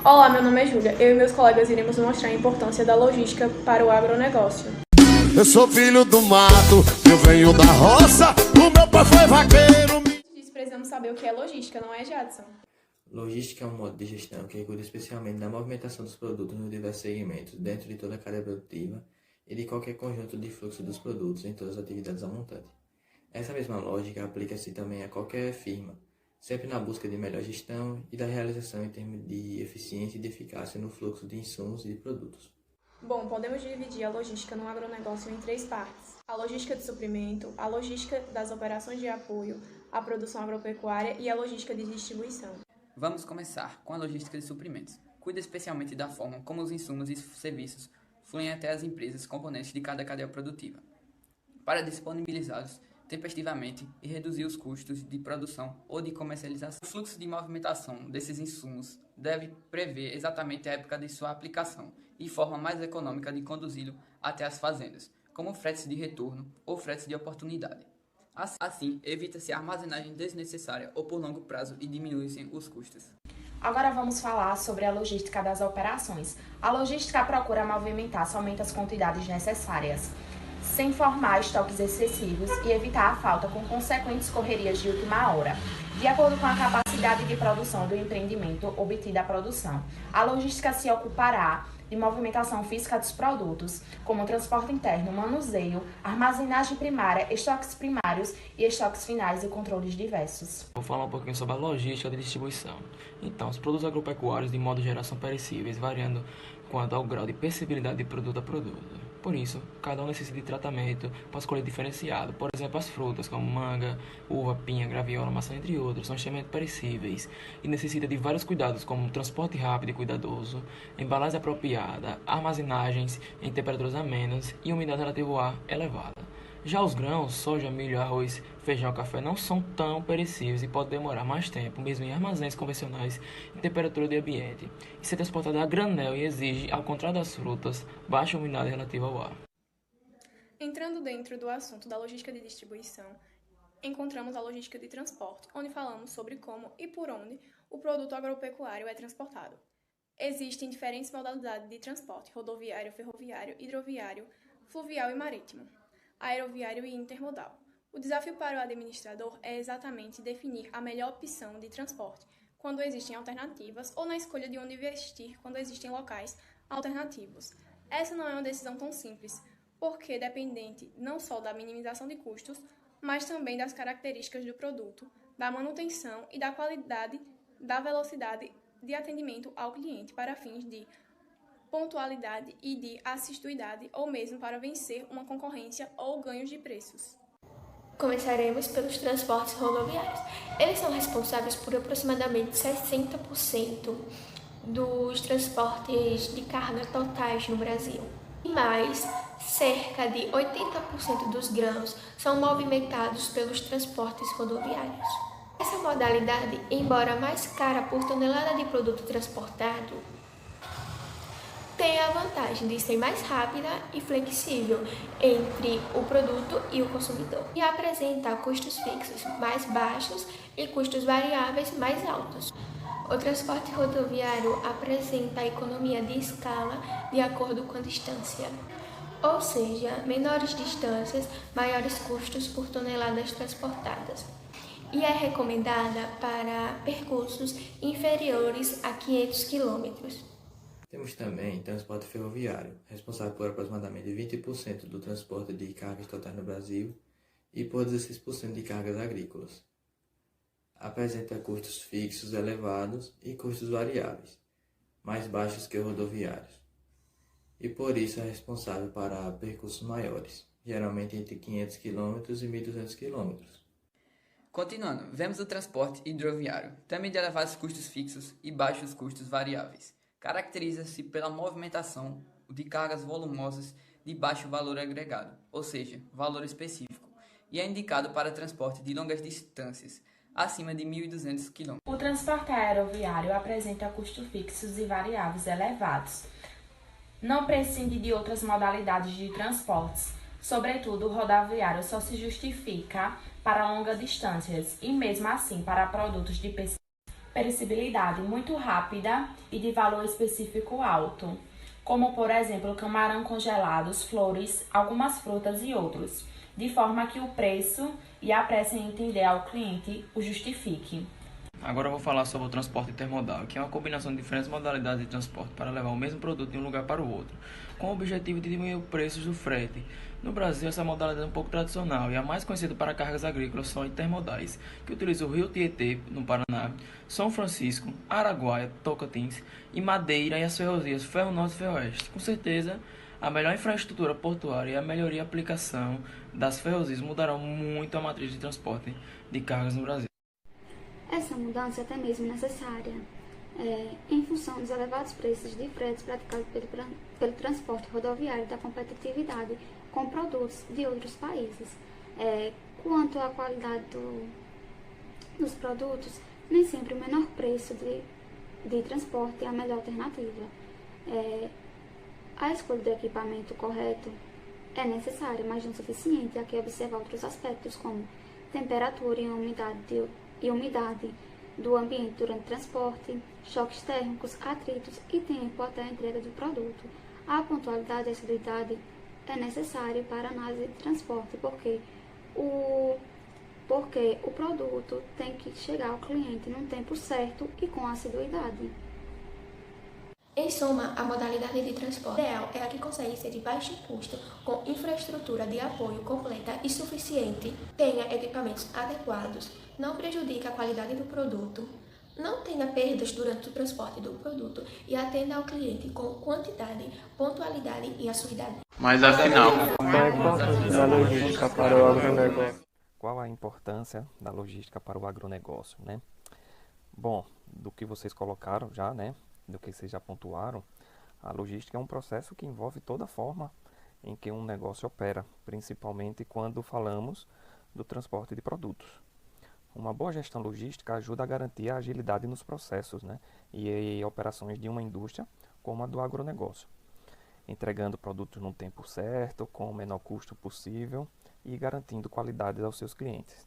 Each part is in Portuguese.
Olá, meu nome é Júlia. Eu e meus colegas iremos mostrar a importância da logística para o agronegócio. Eu sou filho do mato, eu venho da roça, o meu pai foi vaqueiro. Antes disso, precisamos saber o que é logística, não é, Jadson? Logística é um modo de gestão que cuida especialmente da movimentação dos produtos nos diversos segmentos, dentro de toda a cadeia produtiva e de qualquer conjunto de fluxo dos produtos em todas as atividades ao montante. Essa mesma lógica aplica-se também a qualquer firma, sempre na busca de melhor gestão e da realização em termos de eficiência e de eficácia no fluxo de insumos e de produtos. Bom, podemos dividir a logística no agronegócio em três partes: a logística de suprimento, a logística das operações de apoio à produção agropecuária e a logística de distribuição. Vamos começar com a logística de suprimentos. Cuida especialmente da forma como os insumos e serviços fluem até as empresas componentes de cada cadeia produtiva, para disponibilizá-los tempestivamente e reduzir os custos de produção ou de comercialização. O fluxo de movimentação desses insumos deve prever exatamente a época de sua aplicação e forma mais econômica de conduzi-lo até as fazendas, como fretes de retorno ou fretes de oportunidade. Assim, evita-se a armazenagem desnecessária ou por longo prazo e diminui-se os custos. Agora vamos falar sobre a logística das operações. A logística procura movimentar somente as quantidades necessárias, sem formar estoques excessivos e evitar a falta com consequentes correrias de última hora, de acordo com a capacidade de produção do empreendimento obtida a produção. A logística se ocupará de movimentação física dos produtos, como transporte interno, manuseio, armazenagem primária, estoques primários e estoques finais e controles diversos. Vou falar um pouquinho sobre a logística de distribuição. Então, os produtos agropecuários, de modo geral, são perecíveis, variando quanto ao grau de perecibilidade de produto a produto. Por isso, cada um necessita de tratamento para escolher diferenciado. Por exemplo, as frutas, como manga, uva, pinha, graviola, maçã, entre outros, são extremamente perecíveis e necessitam de vários cuidados, como transporte rápido e cuidadoso, embalagem apropriada, armazenagens em temperaturas amenas e umidade relativa ao ar elevada. Já os grãos, soja, milho, arroz, feijão, café, não são tão perecíveis e podem demorar mais tempo, mesmo em armazéns convencionais em temperatura de ambiente, e ser transportado a granel e exige, ao contrário das frutas, baixa umidade relativa ao ar. Entrando dentro do assunto da logística de distribuição, encontramos a logística de transporte, onde falamos sobre como e por onde o produto agropecuário é transportado. Existem diferentes modalidades de transporte: rodoviário, ferroviário, hidroviário, fluvial e marítimo, aeroviário e intermodal. O desafio para o administrador é exatamente definir a melhor opção de transporte quando existem alternativas ou na escolha de onde investir quando existem locais alternativos. Essa não é uma decisão tão simples, porque dependente não só da minimização de custos, mas também das características do produto, da manutenção e da qualidade, da velocidade de atendimento ao cliente para fins de pontualidade e de assiduidade, ou mesmo para vencer uma concorrência ou ganhos de preços. Começaremos pelos transportes rodoviários. Eles são responsáveis por aproximadamente 60% dos transportes de carga totais no Brasil. E mais, cerca de 80% dos grãos são movimentados pelos transportes rodoviários. Essa modalidade, embora mais cara por tonelada de produto transportado, tem a vantagem de ser mais rápida e flexível entre o produto e o consumidor, e apresenta custos fixos mais baixos e custos variáveis mais altos. O transporte rodoviário apresenta a economia de escala de acordo com a distância, ou seja, menores distâncias, maiores custos por toneladas transportadas, e é recomendada para percursos inferiores a 500 km. Temos também transporte ferroviário, responsável por aproximadamente 20% do transporte de cargas totais no Brasil e por 16% de cargas agrícolas. Apresenta custos fixos elevados e custos variáveis, mais baixos que os rodoviários, e por isso é responsável para percursos maiores, geralmente entre 500 km e 1.200 km. Continuando, vemos o transporte hidroviário, também de elevados custos fixos e baixos custos variáveis. Caracteriza-se pela movimentação de cargas volumosas de baixo valor agregado, ou seja, valor específico, e é indicado para transporte de longas distâncias, acima de 1.200 km. O transporte aeroviário apresenta custos fixos e variáveis elevados. Não prescinde de outras modalidades de transportes, sobretudo o rodoviário só se justifica para longas distâncias e mesmo assim para produtos de perecibilidade muito rápida e de valor específico alto, como por exemplo camarão congelados, flores, algumas frutas e outros, de forma que o preço e a pressa em entender ao cliente o justifique. Agora eu vou falar sobre o transporte intermodal, que é uma combinação de diferentes modalidades de transporte para levar o mesmo produto de um lugar para o outro, com o objetivo de diminuir os preços do frete. No Brasil, essa modalidade é um pouco tradicional e a mais conhecida para cargas agrícolas são intermodais, que utilizam o Rio Tietê, no Paraná, São Francisco, Araguaia, Tocantins e Madeira e as ferrovias Ferro Norte e Ferro Oeste. Com certeza, a melhor infraestrutura portuária e a melhoria e aplicação das ferrovias mudarão muito a matriz de transporte de cargas no Brasil. Essa mudança é até mesmo necessária, em função dos elevados preços de fretes praticados pelo transporte rodoviário e da competitividade com produtos de outros países. Quanto à qualidade dos produtos, nem sempre o menor preço de transporte é a melhor alternativa. A escolha do equipamento correto é necessária, mas não suficiente. Há que observar outros aspectos como temperatura e umidade do ambiente durante o transporte, choques térmicos, atritos e tempo até a entrega do produto. A pontualidade e a assiduidade é necessária para a análise de transporte, porque o produto tem que chegar ao cliente no tempo certo e com assiduidade. Em suma, a modalidade de transporte ideal é a que consegue ser de baixo custo, com infraestrutura de apoio completa e suficiente, tenha equipamentos adequados, não prejudique a qualidade do produto, não tenha perdas durante o transporte do produto e atenda ao cliente com quantidade, pontualidade e assiduidade. Mas afinal, qual a importância da logística para o agronegócio, né? Bom, do que vocês colocaram já, né? Do que vocês já pontuaram, a logística é um processo que envolve toda a forma em que um negócio opera, principalmente quando falamos do transporte de produtos. Uma boa gestão logística ajuda a garantir a agilidade nos processos, né, e operações de uma indústria como a do agronegócio, entregando produtos no tempo certo, com o menor custo possível e garantindo qualidade aos seus clientes.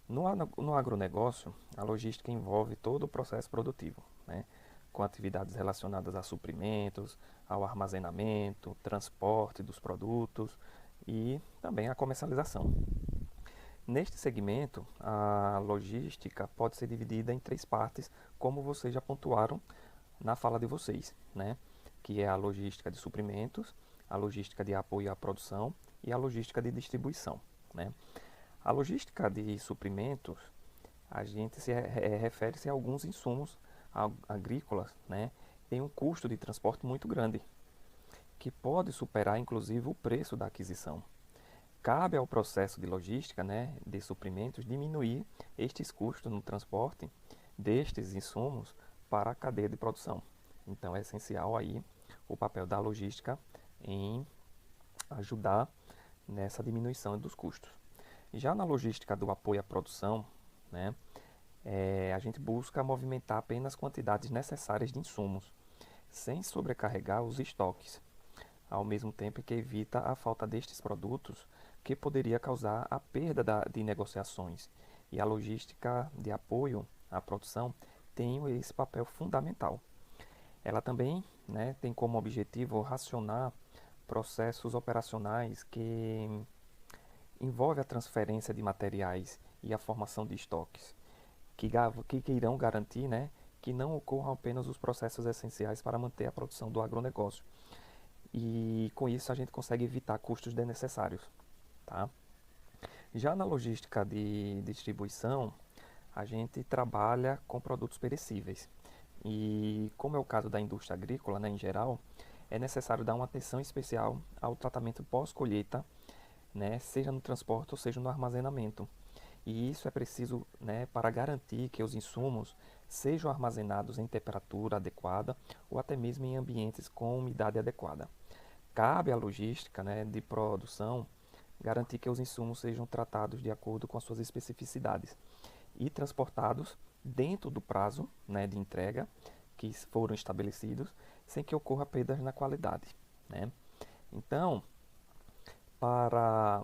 No agronegócio, a logística envolve todo o processo produtivo, né, com atividades relacionadas a suprimentos, ao armazenamento, transporte dos produtos e também a comercialização. Neste segmento, a logística pode ser dividida em 3 partes, como vocês já pontuaram na fala de vocês, né? Que é a logística de suprimentos, a logística de apoio à produção e a logística de distribuição, né? A logística de suprimentos, a gente refere-se a alguns insumos agrícolas, né, tem um custo de transporte muito grande, que pode superar inclusive o preço da aquisição. Cabe ao processo de logística, né, de suprimentos diminuir estes custos no transporte destes insumos para a cadeia de produção. Então é essencial aí o papel da logística em ajudar nessa diminuição dos custos. Já na logística do apoio à produção, né, a gente busca movimentar apenas quantidades necessárias de insumos, sem sobrecarregar os estoques, ao mesmo tempo que evita a falta destes produtos, que poderia causar a perda de negociações. E a logística de apoio à produção tem esse papel fundamental. Ela também, né, tem como objetivo racionar processos operacionais que envolvem a transferência de materiais e a formação de estoques, que irão garantir, né, que não ocorram apenas os processos essenciais para manter a produção do agronegócio. E com isso a gente consegue evitar custos desnecessários. Tá? Já na logística de distribuição, a gente trabalha com produtos perecíveis. E como é o caso da indústria agrícola, né, em geral, é necessário dar uma atenção especial ao tratamento pós-colheita, né, seja no transporte ou seja no armazenamento. E isso é preciso, né, para garantir que os insumos sejam armazenados em temperatura adequada ou até mesmo em ambientes com umidade adequada. Cabe à logística, né, de produção garantir que os insumos sejam tratados de acordo com as suas especificidades e transportados dentro do prazo, né, de entrega que foram estabelecidos, sem que ocorra perdas na qualidade, né? Então, para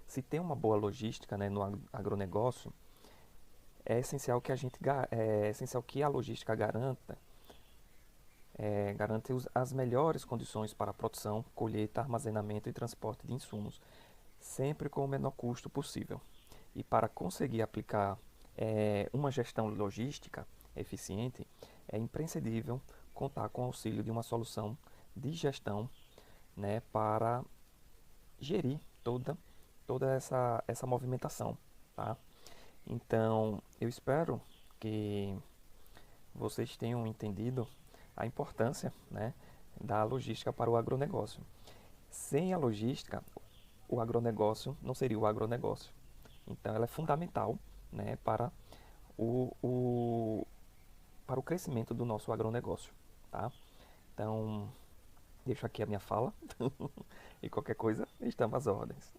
se ter uma boa logística, né, no agronegócio, é essencial que a logística garante as melhores condições para a produção, colheita, armazenamento e transporte de insumos, sempre com o menor custo possível. E para conseguir aplicar uma gestão logística eficiente, é imprescindível contar com o auxílio de uma solução de gestão, né, para gerir toda essa movimentação, tá? Então, eu espero que vocês tenham entendido a importância, né, da logística para o agronegócio. Sem a logística, o agronegócio não seria o agronegócio. Então, ela é fundamental, né, para o crescimento do nosso agronegócio, tá? Então, deixo aqui a minha fala e qualquer coisa, estamos às ordens.